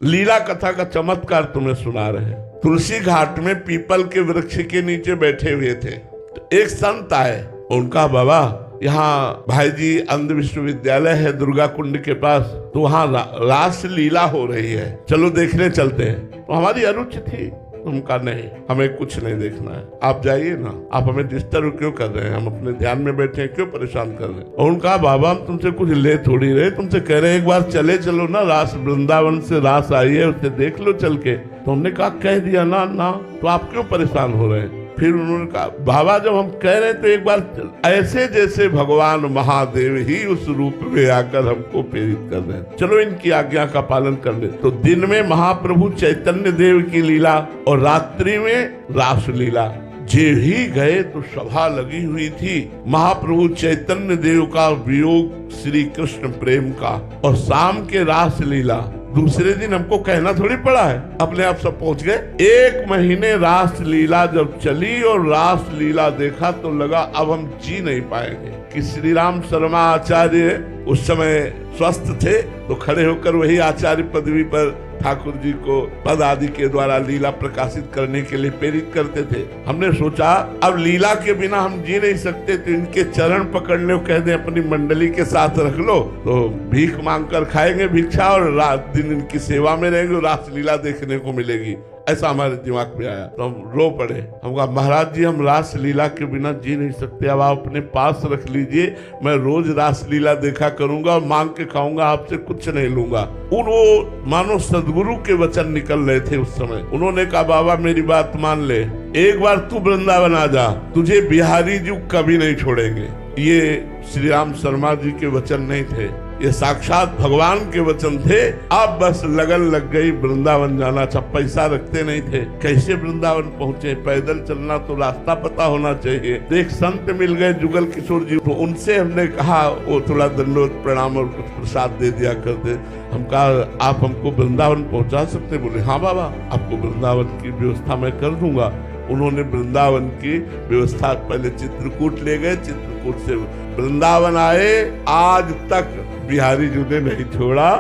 लीला कथा का चमत्कार तुम्हें सुना रहे हैं। तुलसी घाट में पीपल के वृक्ष के नीचे बैठे हुए थे, तो एक संत आए। उनका बाबा यहाँ भाई जी अंध विश्वविद्यालय है दुर्गा कुंड के पास, तो वहाँ रास लीला हो रही है, चलो देखने चलते हैं। तो हमारी अरुचि थी, उनका नहीं, हमें कुछ नहीं देखना है, आप जाइए ना, आप हमें डिस्टर्ब क्यों कर रहे हैं, हम अपने ध्यान में बैठे हैं, क्यों परेशान कर रहे हैं। और उनका बाबा हम तुमसे कुछ ले थोड़ी रहे, तुमसे कह रहे हैं एक बार चले चलो ना, रास वृंदावन से रास आई है, उसे देख लो चल के। तो हमने कहा कह दिया ना ना, तो आप क्यों परेशान हो रहे हैं। फिर उन्होंने कहा बाबा जब हम कह रहे हैं तो एक बार ऐसे जैसे भगवान महादेव ही उस रूप में आकर हमको प्रेरित कर रहे हैं, चलो इनकी आज्ञा का पालन कर ले। तो दिन में महाप्रभु चैतन्य देव की लीला और रात्रि में रास लीला। जे ही गए तो सभा लगी हुई थी। महाप्रभु चैतन्य देव का वियोग श्री कृष्ण प्रेम का, और शाम के रास लीला। दूसरे दिन हमको कहना थोड़ी पड़ा है, अपने आप सब पहुंच गए। 1 महीने रास लीला जब चली और रास लीला देखा तो लगा अब हम जी नहीं पाएंगे। कि श्री राम शर्मा आचार्य उस समय स्वस्थ थे, तो खड़े होकर वही आचार्य पदवी पर ठाकुर जी को पद आदि के द्वारा लीला प्रकाशित करने के लिए प्रेरित करते थे। हमने सोचा अब लीला के बिना हम जी नहीं सकते, तो इनके चरण पकड़ लो, कह दें अपनी मंडली के साथ रख लो, तो भीख मांगकर खाएंगे भिक्षा और रात दिन इनकी सेवा में रहेंगे, रास लीला देखने को मिलेगी। ऐसा हमारे दिमाग में आया, तो हम रो पड़े। हम कहा महाराज जी हम रास लीला के बिना जी नहीं सकते, अब आप अपने पास रख लीजिए, मैं रोज रास लीला देखा करूंगा और मांग के खाऊंगा, आपसे कुछ नहीं लूंगा। वो मानो सदगुरु के वचन निकल रहे थे उस समय। उन्होंने कहा बाबा मेरी बात मान ले, एक बार तू वृंदावन आ जा, तुझे बिहारी जी कभी नहीं छोड़ेंगे। ये श्री राम शर्मा जी के वचन नहीं थे, ये साक्षात भगवान के वचन थे। अब बस लगन लग गई वृंदावन जाना। अच्छा पैसा रखते नहीं थे, कैसे वृंदावन पहुंचे, पैदल चलना तो रास्ता पता होना चाहिए। तो एक संत मिल गए जुगल किशोर जी, तो उनसे हमने कहा, वो थोड़ा दंडोत प्रणाम और कुछ प्रसाद दे दिया करते। हम कहा आप हमको वृंदावन पहुंचा सकते। बोले हाँ बाबा आपको वृंदावन की व्यवस्था मैं कर दूंगा। उन्होंने वृंदावन की व्यवस्था, पहले चित्रकूट ले गए, चित्रकूट से वृंदावन आए। आज तक बिहारी जी ने नहीं छोड़ा।